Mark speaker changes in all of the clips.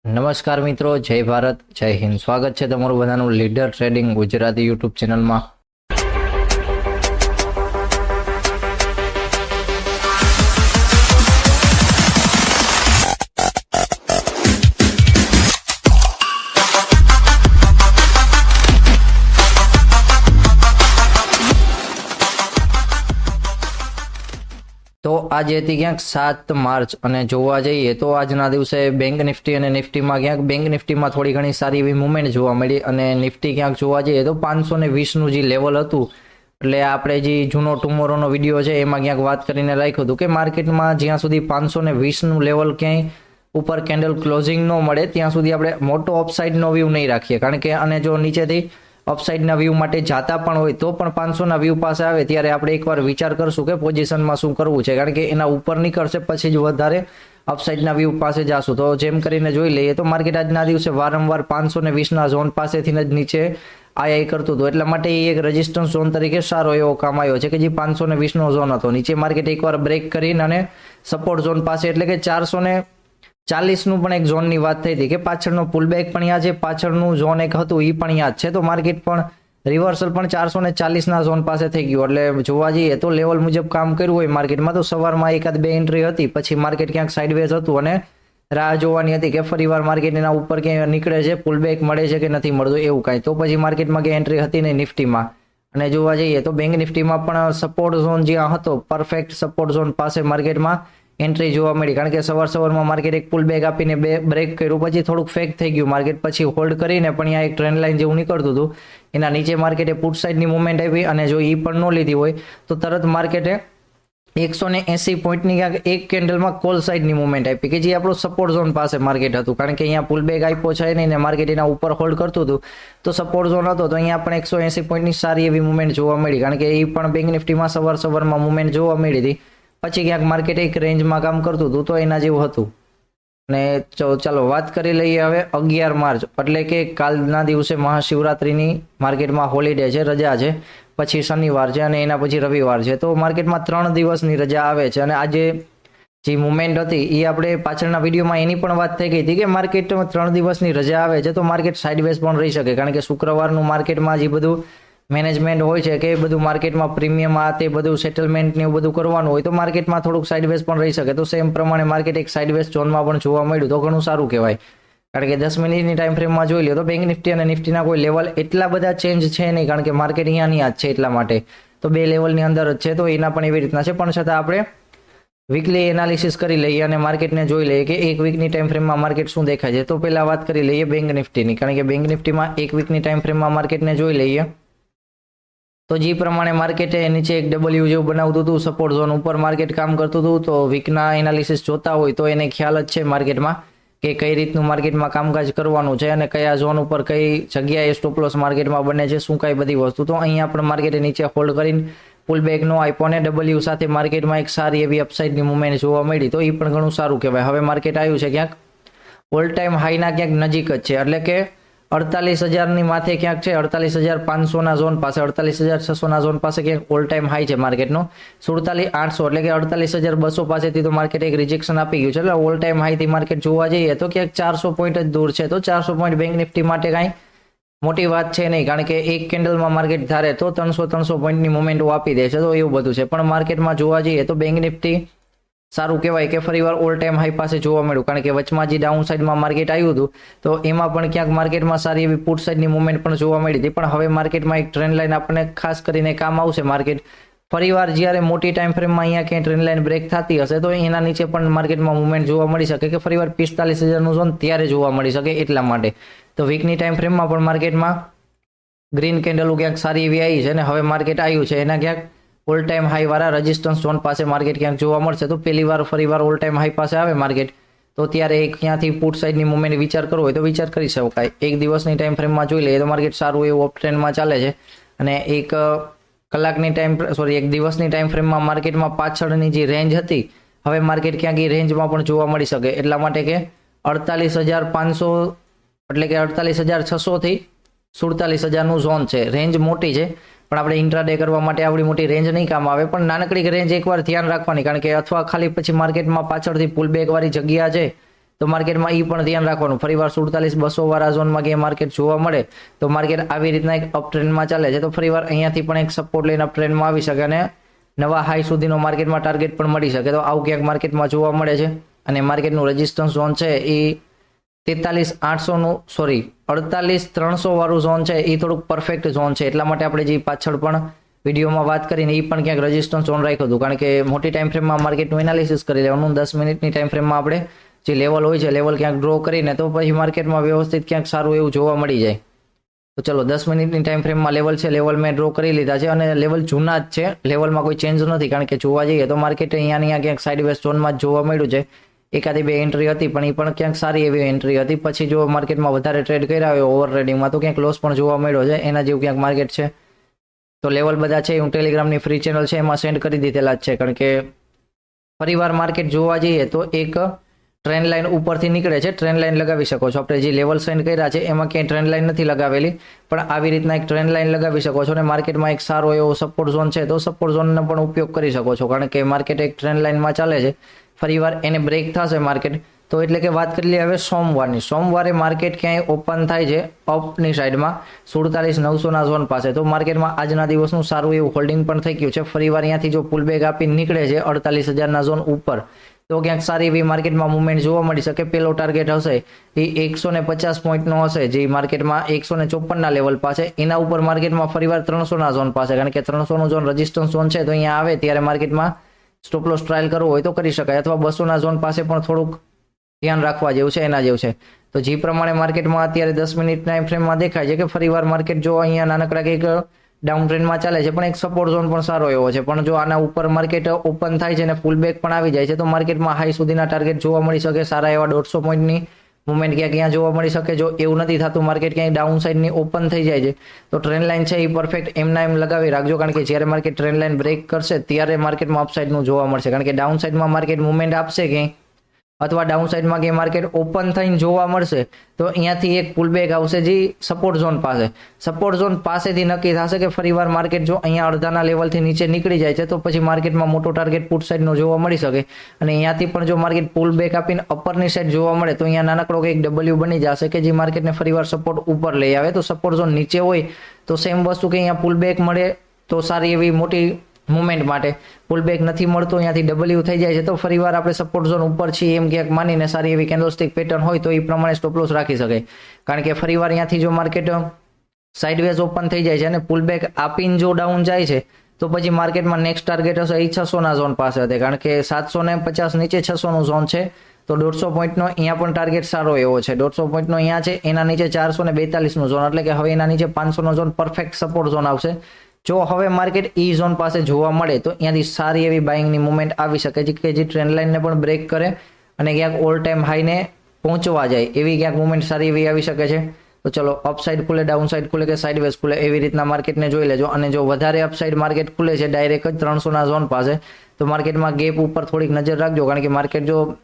Speaker 1: નમસ્કાર મિત્રો, જય ભારત, જય હિન્દ. સ્વાગત છે તમારું બધાનું લીડર ટ્રેડિંગ ગુજરાતી યુટ્યુબ ચેનલમાં. તો આજે હતી ક્યાંક 7 માર્ચ અને જોવા જઈએ તો આજના દિવસે બેંક નિફ્ટી અને નિફ્ટીમાં ક્યાંક બેંક નિફ્ટીમાં થોડી ઘણી સારી એવી મુવમેન્ટ જોવા મળી અને નિફ્ટી ક્યાંક જોવા જઈએ તો 520નું જે લેવલ હતું, એટલે આપણે જે જૂનો ટુમોરોનો વિડીયો છે એમાં ક્યાંક વાત કરીને રાખ્યું હતું કે માર્કેટમાં જ્યાં સુધી 520નું લેવલ ક્યાંય ઉપર કેન્ડલ ક્લોઝિંગ ન મળે ત્યાં સુધી આપણે મોટો અપસાઇડનો વ્યૂ નહીં રાખીએ, કારણ કે અને જો નીચેથી અપસાઇડના વ્યૂ માટે જાતા પણ હોય તો પણ 500ના વ્યૂ પાસે આવે ત્યારે આપણે એકવાર વિચાર કરશું કે પોઝિશનમાં શું કરવું છે, કારણ કે એના ઉપર નીકળશે પછી જ વધારે અપસાઇડના વ્યૂ પાસે જાશું. તો જેમ કરીને જોઈ લઈએ તો માર્કેટ આજના દિવસે વારંવાર 520ના ઝોન પાસેથી જ નીચે આઈ કરતું હતું, એટલા માટે એ એક રેઝિસ્ટન્સ ઝોન તરીકે સારો એવો કામ આવ્યો છે કે જે 520નો ઝોન હતો. નીચે માર્કેટ એકવાર બ્રેક કરીને અને સપોર્ટ ઝોન પાસે એટલે કે 440નું પણ એક ઝોનની વાત થઈ હતી કે પાછળનો પુલબેક પણ યાદ છે, પાછળનું ઝોન એક હતું એ પણ યાદ છે. તો માર્કેટ પણ રિવર્સલ પણ 440ના ઝોન પાસે થઈ ગયું, એટલે જોવા જઈએ તો લેવલ મુજબ કામ કર્યું હોય માર્કેટમાં તો સવારમાં એકાદ બે એન્ટ્રી હતી, પછી માર્કેટ ક્યાંક સાઇડવેઝ હતું અને રાહ જોવાની હતી કે ફરીવાર માર્કેટ એના ઉપર ક્યાંય નીકળે છે, પુલબેક મળે છે કે નથી મળતું એવું કાંઈ. તો પછી માર્કેટમાં ક્યાંય એન્ટ્રી હતી નહીં નિફ્ટીમાં. અને જોવા જઈએ તો બેંક નિફ્ટીમાં પણ સપોર્ટ ઝોન જ્યાં હતો પરફેક્ટ સપોર્ટ ઝોન પાસે માર્કેટમાં એન્ટ્રી જોવા મળી, કારણ કે સવારમાં માર્કેટ એક પુલ બેક આપીને બ્રેક કર્યું, પછી થોડુંક ફેક થઈ ગયું માર્કેટ, પછી હોલ્ડ કરીને પણ અહીંયા એક ટ્રેન્ડ લાઇન જેવું નીકળતું હતું એના નીચે માર્કેટે પુટ સાઇડની મુવમેન્ટ આવી અને જો એ પણ ન લીધી હોય તો તરત માર્કેટે 180 પોઈન્ટની ક્યાંક એક કેન્ડલમાં કોલ સાઇડની મુવમેન્ટ આપી કે જે આપણો સપોર્ટ ઝોન પાસે માર્કેટ હતું, કારણ કે અહીંયા પુલ બેક આપ્યો છે નહીં ને માર્કેટ એના ઉપર હોલ્ડ કરતું હતું તો સપોર્ટ ઝોન હતો તો અહીંયા પણ 180 પોઈન્ટની સારી એવી મુવમેન્ટ જોવા મળી, કારણ કે એ પણ બેંક નિફ્ટીમાં સવારમાં મુવમેન્ટ જોવા મળી હતી. પછી ક્યાંક માર્કેટ એક રેન્જમાં કામ કરતું હતું તો એના જેવું હતું. અને ચાલો વાત કરી લઈએ હવે 11 માર્ચ એટલે કે કાલના દિવસે મહાશિવરાત્રિની માર્કેટમાં હોલિડે છે, રજા છે, પછી શનિવાર છે અને એના પછી રવિવાર છે. તો માર્કેટમાં 3 દિવસની રજા આવે છે અને આજે જે મુવમેન્ટ હતી એ આપણે પાછળના વિડીયોમાં એની પણ વાત થઈ ગઈ હતી કે માર્કેટમાં 3 દિવસની રજા આવે છે તો માર્કેટ સાઇડવેઝ પણ રહી શકે, કારણ કે શુક્રવારનું માર્કેટમાં જે બધું મેનેજમેન્ટ હોય છે કે બધું માર્કેટમાં પ્રીમિયમ આ તે બધું સેટલમેન્ટ ને એવું બધું કરવાનું હોય તો માર્કેટમાં થોડુંક સાઇડવેઝ પણ રહી શકે. તો સેમ પ્રમાણે માર્કેટ એક સાઇડવેઝ ઝોનમાં પણ જોવા મળ્યું તો ઘણું સારું કહેવાય, કારણ કે 10 મિનિટની ટાઈમ ફ્રેમમાં જોઈ લો તો બેંક નિફ્ટી અને નિફ્ટીના કોઈ લેવલ એટલા બધા ચેન્જ છે નહીં, કારણ કે માર્કેટ અહીંયાની યાદ છે એટલા માટે તો બે લેવલની અંદર જ છે, તો એના પણ એવી રીતના છે. પણ છતાં આપણે વીકલી એનાલિસિસ કરી લઈએ અને માર્કેટને જોઈ લઈએ કે એક વીકની ટાઈમ ફ્રેમમાં માર્કેટ શું દેખાય છે. તો પહેલા વાત કરી લઈએ બેંક નિફ્ટીની, કારણ કે બેંક નિફ્ટીમાં એક વીકની ટાઈમ ફ્રેમમાં માર્કેટને જોઈ લઈએ તો જે પ્રમાણે માર્કેટે નીચે એક ડબલ્યુ જેવું બનાવતું હતું, સપોર્ટ ઝોન ઉપર માર્કેટ કામ કરતું હતું, તો વીકના એનાલિસિસ જોતા હોય તો એને ખ્યાલ જ છે માર્કેટમાં કે કઈ રીતનું માર્કેટમાં કામકાજ કરવાનું છે અને કયા ઝોન ઉપર કઈ જગ્યાએ સ્ટોપ લોસ માર્કેટમાં બને છે, શું કઈ બધી વસ્તુ. તો અહીંયા પણ માર્કેટે નીચે હોલ્ડ કરીને પુલ બેક નો આપ્યો અને ડબલ્યુ સાથે માર્કેટમાં એક સારી એવી અપસાઇડની મુવમેન્ટ જોવા મળી, તો એ પણ ઘણું સારું કહેવાય. હવે માર્કેટ આવ્યું છે ક્યાંક ઓલ ટાઈમ હાઈના ક્યાંક નજીક જ છે, એટલે કે 48,000ની માથે ક્યાંક છે, 48,500ના ઝોન પાસે, 48,600ના ઝોન પાસે ક્યાંક ઓલ ટાઈમ હાઈ છે માર્કેટનો. 47,800 એટલે કે 48,200 પાસેથી તો માર્કેટ એક રિજેક્શન આપી ગયું છે, એટલે ઓલ ટાઈમ હાઈથી માર્કેટ જોવા જઈએ તો ક્યાંક 400 પોઈન્ટ જ દૂર છે. તો 400 પોઈન્ટ બેંક નિફ્ટી માટે કાંઈ મોટી વાત છે નહીં, કારણ કે એક કેન્ડલમાં માર્કેટ ધારે તો 300 પોઈન્ટની મુવમેન્ટો આપી દે છે, તો એવું બધું છે. પણ માર્કેટમાં જોવા જઈએ તો બેંક નિફ્ટી સારું કહેવાય કે ફરીવાર ઓલ ટાઈમ હાઈ પાસે જોવા મળ્યું, કારણ કે વચમાં જે ડાઉન સાઇડમાં માર્કેટ આવ્યું હતું તો એમાં પણ ક્યાંક માર્કેટમાં સારી એવી પુટ સાઇડની મુવમેન્ટ પણ જોવા મળી હતી. પણ હવે માર્કેટમાં એક ટ્રેન્ડ લાઇન આપણને ખાસ કરીને કામ આવશે. માર્કેટ ફરીવાર જ્યારે મોટી ટાઈમ ફ્રેમમાં અહીંયા ક્યાંય ટ્રેન્ડ લાઇન બ્રેક થતી હશે તો એના નીચે પણ માર્કેટમાં મુવમેન્ટ જોવા મળી શકે કે ફરીવાર 45,000નું ઝોન ત્યારે જોવા મળી શકે, એટલા માટે તો વીકની ટાઈમ ફ્રેમમાં પણ માર્કેટમાં ગ્રીન કેન્ડલ ક્યાંક સારી એવી આવી છે અને હવે માર્કેટ આવ્યું છે એના ક્યાંક ઓલ ટાઈમ હાઈ વાળા રેઝિસ્ટન્સ ઝોન પાસે માર્કેટ ક્યાંક જોવા મળશે. તો પહેલી વાર ફરીવાર ઓલ ટાઈમ હાઈ પાસે આવે માર્કેટ તો ત્યારે ક્યાંથી પુટ સાઇડની મુવમેન્ટ વિચાર કરવો હોય તો વિચાર કરી શકાય. એક દિવસની ટાઈમ ફ્રેમમાં જોઈ લઈએ તો માર્કેટ સારું એવું અપ ટ્રેન્ડમાં ચાલે છે અને એક દિવસની ટાઈમ ફ્રેમમાં માર્કેટમાં પાછળની જે રેન્જ હતી હવે માર્કેટ ક્યાંક એ રેન્જમાં પણ જોવા મળી શકે, એટલા માટે કે 48,500 એટલે કે 48,600 થી 47,000નું ઝોન છે, રેન્જ મોટી છે. પણ આપણે ઇન્ટ્રાડે કરવા માટે આવડી મોટી રેન્જ નહીં કામ આવે, પણ નાનકડી રેન્જ એકવાર ધ્યાન રાખવાની, કારણ કે અથવા ખાલી પછી માર્કેટમાં પાછળથી પુલ બેક વાળી જગ્યા છે તો માર્કેટમાં એ પણ ધ્યાન રાખવાનું. ફરીવાર 47-200 વાળા ઝોનમાં કે માર્કેટ જોવા મળે તો માર્કેટ આવી રીતના એક અપ ટ્રેન્ડમાં ચાલે છે, તો ફરીવાર અહીંયાથી પણ એક સપોર્ટ લઈને અપ ટ્રેન્ડમાં આવી શકે અને નવા હાઈ સુધીનો માર્કેટમાં ટાર્ગેટ પણ મળી શકે. તો આવું ક્યાંક માર્કેટમાં જોવા મળે છે. અને માર્કેટનું રેઝિસ્ટન્સ ઝોન છે એ 48,300 વાળું ઝોન છે એ થોડુંક પરફેક્ટ ઝોન છે. એટલા માટે આપણે જે પાછળ પણ વિડીયોમાં વાત કરીને એ પણ ક્યાંક રેઝિસ્ટન્સ ઝોન રાખ્યું હતું, કારણ કે મોટી ટાઈમ ફ્રેમમાં માર્કેટનું એનાલિસિસ કરી લેવાનું. 10 મિનિટની ટાઈમ ફ્રેમમાં આપણે જે લેવલ હોય છે લેવલ ક્યાંક ડ્રો કરીને તો પછી માર્કેટમાં વ્યવસ્થિત ક્યાંક સારું એવું જોવા મળી જાય. તો ચલો 10 મિનિટની ટાઈમ ફ્રેમમાં લેવલ છે, લેવલ મેં ડ્રો કરી લીધા છે અને લેવલ જૂના જ છે, લેવલમાં કોઈ ચેન્જ નથી. કારણ કે જોવા જઈએ તો માર્કેટ અહીંયા ક્યાંક સાઇડવેઝ ઝોનમાં જ જોવા મળ્યું છે. એકાદી બે એન્ટ્રી હતી પણ એ પણ ક્યાંક સારી એવી એન્ટ્રી હતી. પછી જો માર્કેટમાં વધારે ટ્રેડ કર્યા હોય ઓવર ટ્રેડિંગમાં તો ક્યાંક લોસ પણ જોવા મળ્યો છે. એના જેવું ક્યાંક માર્કેટ છે. તો લેવલ બધા છે હું ટેલિગ્રામની ફ્રી ચેનલ છે એમાં સેન્ડ કરી દીધેલા જ છે. કારણ કે ફરીવાર માર્કેટ જોવા જઈએ તો એક ટ્રેન્ડ લાઇન ઉપરથી નીકળે છે, ટ્રેન્ડ લાઇન લગાવી શકો છો. આપણે જે લેવલ સેન્ડ કર્યા છે એમાં ક્યાંય ટ્રેન્ડ લાઇન નથી લગાવેલી, પણ આવી રીતના એક ટ્રેન્ડ લાઇન લગાવી શકો છો. અને માર્કેટમાં એક સારો એવો સપોર્ટ ઝોન છે તો સપોર્ટ ઝોનનો પણ ઉપયોગ કરી શકો છો. કારણ કે માર્કેટ એક ટ્રેન્ડ લાઇનમાં ચાલે છે, ફરીવાર એને બ્રેક થશે માર્કેટ તો એટલે કે વાત કરી લઈએ હવે સોમવારની. સોમવારે માર્કેટ ક્યાંય ઓપન થાય છે અપની સાઈડમાં 47,900ના ઝોન પાસે. તો માર્કેટમાં આજના દિવસનું સારું એવું હોલ્ડિંગ પણ થઈ ગયું છે. ફરીવાર અહીંયાથી જો પુલબેક આપી નીકળે છે 48,000ના ઝોન ઉપર તો ક્યાંક સારી એવી માર્કેટમાં મુવમેન્ટ જોવા મળી શકે. પેલો ટાર્ગેટ હશે એ 150 પોઈન્ટનો હશે, જે માર્કેટમાં 154ના લેવલ પાસે. એના ઉપર માર્કેટમાં ફરીવાર 300ના ઝોન પાસે, કારણ કે 300નો ઝોન રેઝિસ્ટન્સ ઝોન છે તો અહીંયા આવે ત્યારે માર્કેટમાં સ્ટોપ લોસ ટ્રાયલ કરવો હોય તો કરી શકાય, અથવા 200ના ઝોન પાસે પણ થોડુંક ધ્યાન રાખવા જેવું છે, એના જેવું છે. તો જે પ્રમાણે માર્કેટમાં અત્યારે 10 મિનિટ ટાઈમ ફ્રેમમાં દેખાય છે કે ફરીવાર માર્કેટ જો અહીંયા નાનકડા કંઈક ડાઉન ટ્રેન્ડમાં ચાલે છે પણ એક સપોર્ટ ઝોન પણ સારો એવો છે. પણ જો આના ઉપર માર્કેટ ઓપન થાય છે અને પુલ બેક પણ આવી જાય છે તો માર્કેટમાં હાઈ સુધીના ટાર્ગેટ જોવા મળી શકે. સારા એવા 150 પોઈન્ટની મુવમેન્ટ ક્યાં જોવા મળી શકે. જો એવું નથી થતું માર્કેટ ક્યાંય ડાઉન સાઈડની ઓપન થઈ જાય છે તો ટ્રેન્ડ લાઇન છે એ પરફેક્ટ એમના એમ લગાવી રાખજો. કારણ કે જ્યારે માર્કેટ ટ્રેન્ડ લાઇન બ્રેક કરશે ત્યારે માર્કેટમાં અપસાઇડનું જોવા મળશે. કારણ કે ડાઉન સાઈડમાં માર્કેટ મુવમેન્ટ આપશે ક્યાંય અથવા ડાઉન સાઈડમાં કે માર્કેટ ઓપન થઈને જોવા મળશે તો અહીંયાથી એક પુલબેક આવશે જે સપોર્ટ ઝોન પાસે. સપોર્ટ ઝોન પાસેથી નક્કી થશે કે ફરીવાર માર્કેટ જો અહીંયા અડધાના લેવલથી નીચે નીકળી જાય છે તો પછી માર્કેટમાં મોટો ટાર્ગેટ પુટ સાઈડનો જોવા મળી શકે. અને અહીંયાથી પણ જો માર્કેટ પુલબેક આપીને અપરની સાઈડ જોવા મળે તો અહીંયા નાનકડો કંઈક ડબલ્યુ બની જશે કે જે માર્કેટને ફરીવાર સપોર્ટ ઉપર લઈ આવે. તો સપોર્ટ ઝોન નીચે હોય તો સેમ વસ્તુ કે અહીંયા પુલબેક મળે તો સારી એવી મોટી મુવમેન્ટ માટે, પુલબેક નથી મળતો અહીંયાથી ડબલ્યુ થઈ જાય છે તો ફરીવાર આપણે સપોર્ટ ઝોન ઉપર છીએ એમ ક્યાંક માનીને સારી એવી કેન્ડલસ્ટિક પેટર્ન હોય તો એ પ્રમાણે સ્ટોપ લોસ રાખી શકાય. કારણ કે ફરીવાર અહીંયાથી જો માર્કેટ સાઇડવેઝ ઓપન થઈ જાય છે અને પુલબેક આપીને જો ડાઉન જાય છે તો પછી માર્કેટમાં નેક્સ્ટ ટાર્ગેટ હશે એ 600ના ઝોન પાસે હતી. કારણ કે 750 નીચે 600નું ઝોન છે તો 150 પોઈન્ટનો અહીંયા પણ ટાર્ગેટ સારો એવો છે. 150 પોઈન્ટનો અહીંયા છે, એના નીચે 442નું ઝોન, એટલે કે હવે એના નીચે 500નો ઝોન પરફેક્ટ સપોર્ટ ઝોન આવશે. જો હવે માર્કેટ ઈ ઝોન પાસે જોવા મળે તો અહીંયાથી સારી એવી બાઇંગની મુવમેન્ટ આવી શકે છે કે જે ટ્રેન્ડ લાઇનને પણ બ્રેક કરે અને ક્યાંક ઓલ ટાઈમ હાઈને પહોંચવા જાય એવી ક્યાંક મુવમેન્ટ સારી એવી આવી શકે છે. તો ચલો અપસાઇડ ખુલે, ડાઉન સાઇડ ખુલે કે સાઇડવેઝ ખુલે એવી રીતના માર્કેટને જોઈ લેજો. અને જો વધારે અપસાઇડ માર્કેટ ખુલે છે ડાયરેક્ટ જ 300ના ઝોન પાસે તો માર્કેટમાં ગેપ ઉપર થોડીક નજર રાખજો. કારણ કે માર્કેટ જો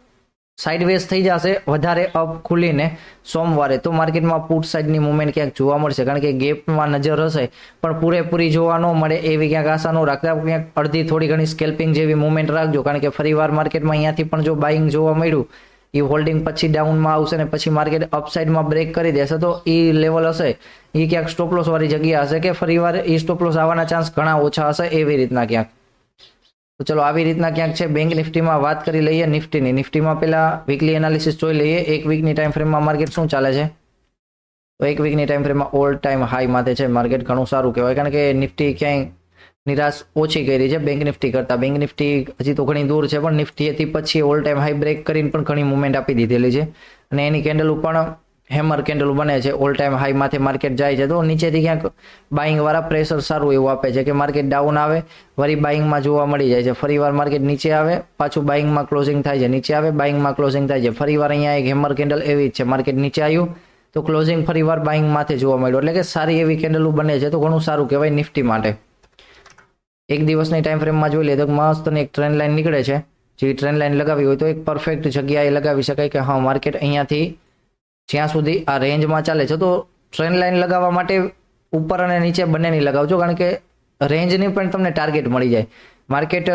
Speaker 1: સાઇડવેઝ થઈ જશે વધારે અપ ખુલીને સોમવારે તો માર્કેટમાં પુટ સાઇડની મુવમેન્ટ ક્યાંક જોવા મળશે. કારણ કે ગેપમાં નજર હશે પણ પૂરેપૂરી જોવા ન મળે એવી ક્યાંક આશા ન રાખતા, ક્યાંક અડધી થોડી ઘણી સ્કેલ્પિંગ જેવી મુવમેન્ટ રાખજો. કારણ કે ફરીવાર માર્કેટમાં અહીંયાથી પણ જો બાઇંગ જોવા મળ્યું એ હોલ્ડિંગ પછી ડાઉનમાં આવશે ને પછી માર્કેટ અપસાઇડમાં બ્રેક કરી દેશે તો એ લેવલ હશે એ ક્યાંક સ્ટોપલોસ વાળી જગ્યા હશે કે ફરીવાર એ સ્ટોપલોસ આવવાના ચાન્સ ઘણા ઓછા હશે એવી રીતના ક્યાંક. તો ચલો આવી રીતના ક્યાંક છે. બેંક નિફ્ટીમાં વાત કરી લઈએ નિફ્ટીની. નિફ્ટીમાં પહેલા વીકલી એનાલિસિસ જોઈ લઈએ. એક વીકની ટાઈમ ફ્રેમમાં માર્કેટ શું ચાલે છે તો એક વીકની ટાઈમ ફ્રેમમાં ઓલ ટાઈમ હાઈ માથે છે માર્કેટ. ઘણું સારું કહેવાય કારણ કે નિફ્ટી ક્યાંય નિરાશ ઓછી કરી છે બેંક નિફ્ટી કરતાં. બેંક નિફ્ટી હજી તો ઘણી દૂર છે પણ નિફ્ટીથી પછી ઓલ ટાઈમ હાઈ બ્રેક કરીને પણ ઘણી મુવમેન્ટ આપી દીધેલી છે અને એની કેન્ડલ પણ હેમર કેન્ડલ બને છે. ઓલ ટાઈમ હાઈ માથે માર્કેટ જાય છે તો નીચેથી ક્યાંક બાઇંગ વાળા પ્રેશર સારું એવું આપે છે કે માર્કેટ ડાઉન આવે વળી બાઇંગમાં જોવા મળી જાય છે. ફરીવાર માર્કેટ નીચે આવે પાછું બાઇંગમાં ક્લોઝિંગ થાય છે, નીચે આવે બાઇંગમાં ક્લોઝિંગ થાય છે. ફરીવાર અહીંયા એક હેમર કેન્ડલ એવી જ છે, માર્કેટ નીચે આવ્યું તો ક્લોઝિંગ ફરીવાર બાઇંગ માથે જોવા મળ્યું. એટલે કે સારી એવી કેન્ડલો બને છે તો ઘણું સારું કહેવાય નિફ્ટી માટે. એક દિવસની ટાઈમ ફ્રેમમાં જોઈ લે તો મસ્ત એક ટ્રેન્ડ લાઇન નીકળે છે. જે ટ્રેન્ડ લાઇન લગાવી હોય તો એક પરફેક્ટ જગ્યાએ લગાવી શકાય કે હા માર્કેટ અહીંયાથી જ્યાં સુધી આ રેન્જમાં ચાલે છે તો ટ્રેન્ડ લાઇન લગાવવા માટે ઉપર અને નીચે બંનેની લગાવજો. કારણ કે રેન્જની પણ તમને ટાર્ગેટ મળી જાય. માર્કેટ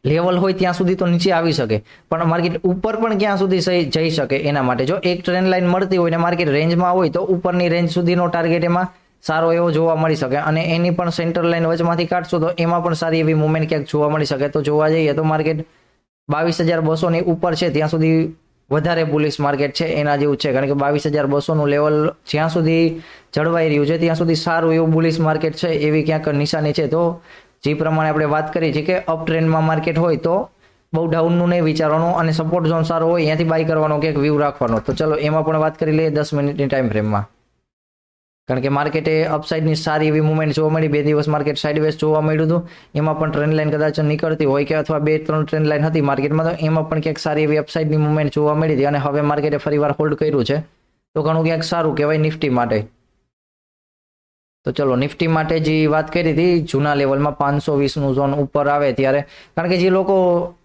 Speaker 1: લેવલ હોય ત્યાં સુધી તો નીચે આવી શકે, પણ માર્કેટ ઉપર પણ ક્યાં સુધી જઈ શકે એના માટે જો એક ટ્રેન્ડ લાઇન મળતી હોય ને માર્કેટ રેન્જમાં હોય તો ઉપરની રેન્જ સુધીનો ટાર્ગેટ એમાં સારો એવો જોવા મળી શકે, અને એની પણ સેન્ટર લાઇન વચમાંથી કાઢશો તો એમાં પણ સારી એવી મુવમેન્ટ ક્યાંક જોવા મળી શકે. તો જોવા જઈએ તો માર્કેટ 22,200 ની ઉપર છે ત્યાં સુધી વધારે બુલિશ માર્કેટ છે એના જેવું છે, કારણ કે 22,200 નું લેવલ જ્યાં સુધી જળવાઈ રહ્યું છે ત્યાં સુધી સારું એવું બુલિશ માર્કેટ છે એવી ક્યાંક નિશાની છે. તો જે પ્રમાણે આપણે વાત કરી છે કે અપ ટ્રેન્ડમાં માર્કેટ હોય તો બહુ ડાઉનનું નહીં વિચારવાનું, અને સપોર્ટ ઝોન સારો હોય ત્યાંથી બાય કરવાનો ક્યાંક વ્યૂ રાખવાનો. તો ચલો એમાં પણ વાત કરી લઈએ 10 મિનિટની ટાઈમ ફ્રેમમાં, કારણ કે માર્કેટે અપસાઇડની સારી એવી મુવમેન્ટ જોવા મળી. 2 દિવસ માર્કેટ સાઇડવેઝ જોવા મળ્યું હતું, એમાં પણ ટ્રેન્ડ લાઇન કદાચ નીકળતી હોય કે અથવા 2-3 ટ્રેન્ડ લાઇન હતી માર્કેટમાં, તો એમાં પણ ક્યાંક સારી એવી અપસાઇડની મુવમેન્ટ જોવા મળી હતી, અને હવે માર્કેટે ફરીવાર હોલ્ડ કર્યું છે તો ઘણું ક્યાંક સારું કહેવાય નિફ્ટી માટે. તો ચલો નિફ્ટી માટે જે વાત કરી હતી જૂના લેવલમાં 520નું ઝોન ઉપર આવે ત્યારે, કારણ કે જે લોકો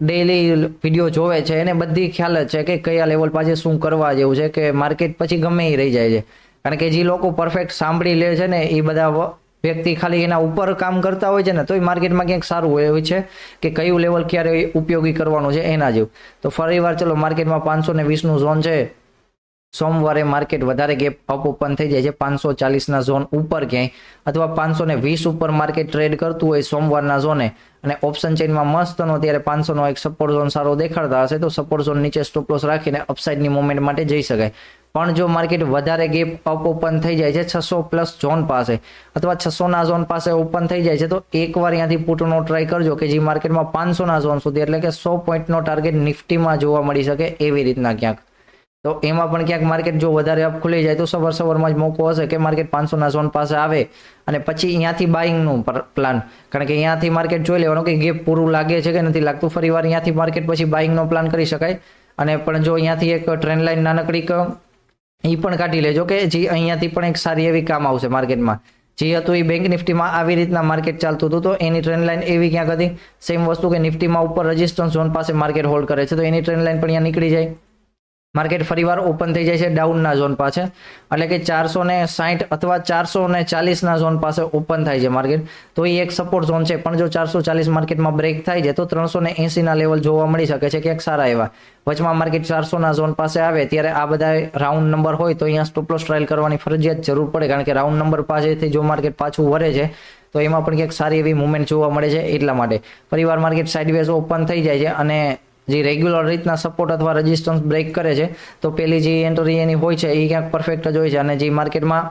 Speaker 1: ડેઈલી વિડીયો જોવે છે એને બધી ખ્યાલ જ છે કે કયા લેવલ પાસે શું કરવા જેવું છે, કે માર્કેટ પછી ગમે એ રહી જાય છે. કારણ કે જે લોકો પરફેક્ટ સાંભળી લે છે ને એ બધા વ્યક્તિ ખાલી એના ઉપર કામ કરતા હોય છે ને તોય માર્કેટમાં ક્યાંક સારું હોય છે કે કયું લેવલ ક્યારે ઉપયોગી કરવાનું છે એના જેવું. તો ફરીવાર ચલો માર્કેટમાં 520નું ઝોન છે, સોમવારે માર્કેટ વધારે ગેપ અપ ઓપન થઈ જાય છે 540ના ઝોન ઉપર ક્યાંય, અથવા 520 ઉપર માર્કેટ ટ્રેડ કરતું હોય સોમવારના ઝોને, અને ઓપ્શન ચેઇનમાં મસ્તનો ત્યારે 500નો એક સપોર્ટ ઝોન સારો દેખાડતા હશે તો સપોર્ટ ઝોન નીચે સ્ટોપ લોસ રાખીને અપસાઇડની મુવમેન્ટ માટે જઈ શકાય. પણ જો માર્કેટ વધારે ગેપ અપ ઓપન થઈ જાય છે 600 પ્લસ ઝોન પાસે અથવા 600ના ઝોન પાસે ઓપન થઈ જાય છે તો એકવાર ત્યાંથી પુટનો ટ્રાય કરજો કે જે માર્કેટમાં 500ના ઝોન સુધી એટલે કે 100 પોઈન્ટનો ટાર્ગેટ નિફ્ટીમાં જોવા મળી શકે એવી રીતના ક્યાંક. તો એમાં પણ ક્યાંક માર્કેટ જો વધારે અપ ખુલી જાય તો સવારમાં જ મોકો હશે કે માર્કેટ 500ના ઝોન પાસે આવે અને પછી અહીંયાથી બાઇંગનું પ્લાન, કારણ કે અહીંયાથી માર્કેટ જોઈ લેવાનું કે ગેપ પૂરું લાગે છે કે નથી લાગતું, ફરીવાર અહીંયાથી માર્કેટ પછી બાઇંગનો પ્લાન કરી શકાય. અને પણ જો અહીંયાથી એક ટ્રેન્ડ લાઇન નાનકડી એ પણ કાઢી લેજો કે જે અહીંયાથી પણ એક સારી એવી કામ આવશે માર્કેટમાં. જે હતું એ બેંક નિફ્ટીમાં આવી રીતના માર્કેટ ચાલતું હતું તો એની ટ્રેન્ડ લાઇન એવી ક્યાંક હતી, સેમ વસ્તુ કે નિફ્ટીમાં ઉપર રેઝિસ્ટન્સ ઝોન પાસે માર્કેટ હોલ્ડ કરે છે તો એની ટ્રેન્ડ લાઇન પણ અહીંયા નીકળી જાય. માર્કેટ ફરીવાર ઓપન થઈ જાય છે ડાઉનના ઝોન પાસે, એટલે કે 460 અથવા 440ના ઝોન પાસે ઓપન થાય છે માર્કેટ, તો એ એક સપોર્ટ ઝોન છે. પણ જો 440 માર્કેટમાં બ્રેક થાય છે તો 380ના લેવલ જોવા મળી શકે છે ક્યાંક સારા એવા. વચમાં માર્કેટ 400ના ઝોન પાસે આવે ત્યારે આ બધા રાઉન્ડ નંબર હોય તો અહીંયા સ્ટોપ લોસ ટ્રાયલ કરવાની ફરજિયાત જરૂર પડે, કારણ કે રાઉન્ડ નંબર પાસેથી જો માર્કેટ પાછું વરે છે તો એમાં પણ ક્યાંક સારી એવી મુવમેન્ટ જોવા મળે છે. એટલા માટે ફરીવાર માર્કેટ સાઇડવેઝ ઓપન થઈ જાય છે અને જે રેગ્યુલર રીતના સપોર્ટ અથવા રેઝિસ્ટન્સ બ્રેક કરે છે તો પેલી જે એન્ટ્રી એની હોય છે એ ક્યાંક પરફેક્ટ જ હોય છે. અને જે માર્કેટમાં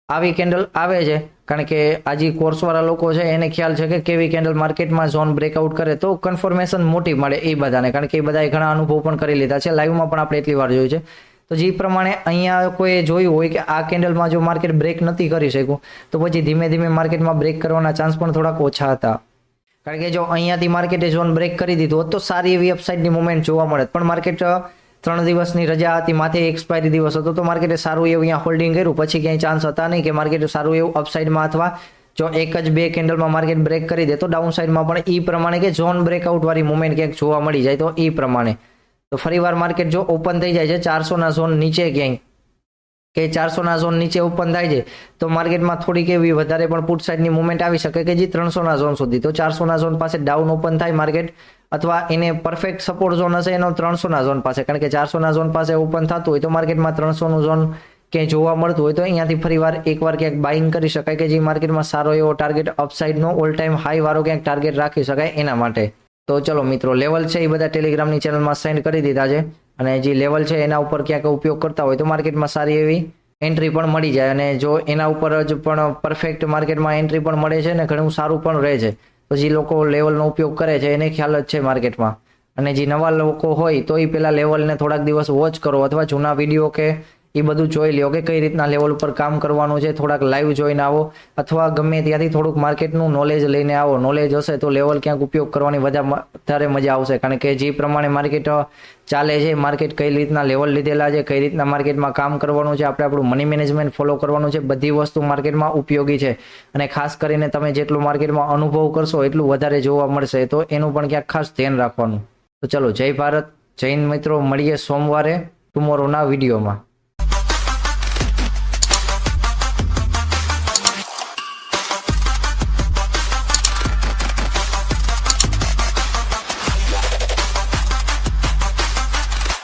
Speaker 1: આવી કેન્ડલ આવે છે, કારણ કે આ જે કોર્સવાળા લોકો છે એને ખ્યાલ છે કે કેવી કેન્ડલ માર્કેટમાં ઝોન બ્રેકઆઉટ કરે તો કન્ફર્મેશન મોટી મળે એ બધાને, કારણ કે એ બધાએ ઘણા અનુભવ પણ કરી લીધા છે, લાઈવમાં પણ આપણે એટલી વાર જોયું છે. તો જે પ્રમાણે અહીંયા કોઈ જોયું હોય કે આ કેન્ડલમાં જો માર્કેટ બ્રેક નથી કરી શક્યું તો પછી ધીમે ધીમે માર્કેટમાં બ્રેક કરવાના ચાન્સ પણ થોડાક ઓછા હતા. કારણ કે જો અહીંયાથી માર્કેટે ઝોન બ્રેક કરી દીધું હોત તો સારી એવી અપસાઇડની મુવમેન્ટ જોવા મળે, પણ માર્કેટ 3 દિવસની રજા હતી, માથે એક્સપાયરી દિવસ હતો તો માર્કેટે સારું એવું અહીંયા હોલ્ડિંગ કર્યું, પછી ક્યાંય ચાન્સ હતા નહીં કે માર્કેટ સારું એવું અપસાઇડમાં અથવા જો એક જ બે કેન્ડલમાં માર્કેટ બ્રેક કરી દે તો ડાઉન સાઇડમાં પણ એ પ્રમાણે કે ઝોન બ્રેકઆઉટ વાળી મુવમેન્ટ ક્યાંક જોવા મળી જાય તો એ પ્રમાણે. તો ફરીવાર માર્કેટ જો ઓપન થઈ જાય છે 400ના ઝોન નીચે ક્યાંય કે 400ના ઝોન નીચે ઓપન થાય છે તો માર્કેટમાં થોડીક એવી વધારે પણ પુટ સાઇડની મુવમેન્ટ આવી શકે કે જે 300ના ઝોન સુધી, તો 400ના ઝોન પાસે ડાઉન ઓપન થાય માર્કેટ અથવા એને પરફેક્ટ સપોર્ટ ઝોન હશે એનો 300ના ઝોન પાસે, કારણ કે 400ના ઝોન પાસે ઓપન થતું હોય તો માર્કેટમાં 300નું ઝોન ક્યાંય જોવા મળતું હોય તો અહીંયાથી ફરીવાર એકવાર ક્યાંક બાઇંગ કરી શકાય કે જે માર્કેટમાં સારો એવો ટાર્ગેટ અપસાઇડનો ઓલ ટાઈમ હાઈ વાળો ક્યાંક ટાર્ગેટ રાખી શકાય એના માટે. તો ચલો મિત્રો, લેવલ છે એ બધા ટેલિગ્રામની ચેનલમાં સેન્ડ કરી દીધા છે, અને જે લેવલ છે એના ઉપર ક્યાંક ઉપયોગ કરતા હોય તો માર્કેટમાં સારી એવી એન્ટ્રી પણ મળી જાય, અને જો એના ઉપર જ પણ પરફેક્ટ માર્કેટમાં એન્ટ્રી પણ મળે છે ને ઘણું સારું પણ રહે છે. તો જે લોકો લેવલનો ઉપયોગ કરે છે એને ખ્યાલ જ છે માર્કેટમાં, અને જે નવા લોકો હોય તો એ પેલા લેવલને થોડાક દિવસ વોચ કરો અથવા જૂના વિડીયો કે એ બધું જોઈ લ્યો કે કઈ રીતના લેવલ ઉપર કામ કરવાનું છે, થોડાક લાઈવ જોઈને આવો અથવા ગમે ત્યાંથી થોડુંક માર્કેટનું નોલેજ લઈને આવો. નોલેજ હશે તો લેવલ ક્યાંક ઉપયોગ કરવાની વધારે મજા આવશે, કારણ કે જે પ્રમાણે માર્કેટ ચાલે છે, માર્કેટ કઈ રીતના લેવલ લીધેલા છે, કઈ રીતના માર્કેટમાં કામ કરવાનું છે, આપણે આપણું મની મેનેજમેન્ટ ફોલો કરવાનું છે, બધી વસ્તુ માર્કેટમાં ઉપયોગી છે. અને ખાસ કરીને તમે જેટલું માર્કેટમાં અનુભવ કરશો એટલું વધારે જોવા મળશે, તો એનું પણ ક્યાંક ખાસ ધ્યાન રાખવાનું. તો ચલો, જય ભારત, જય હિન્દ મિત્રો, મળીએ સોમવારે ટુમોરોના વિડીયોમાં.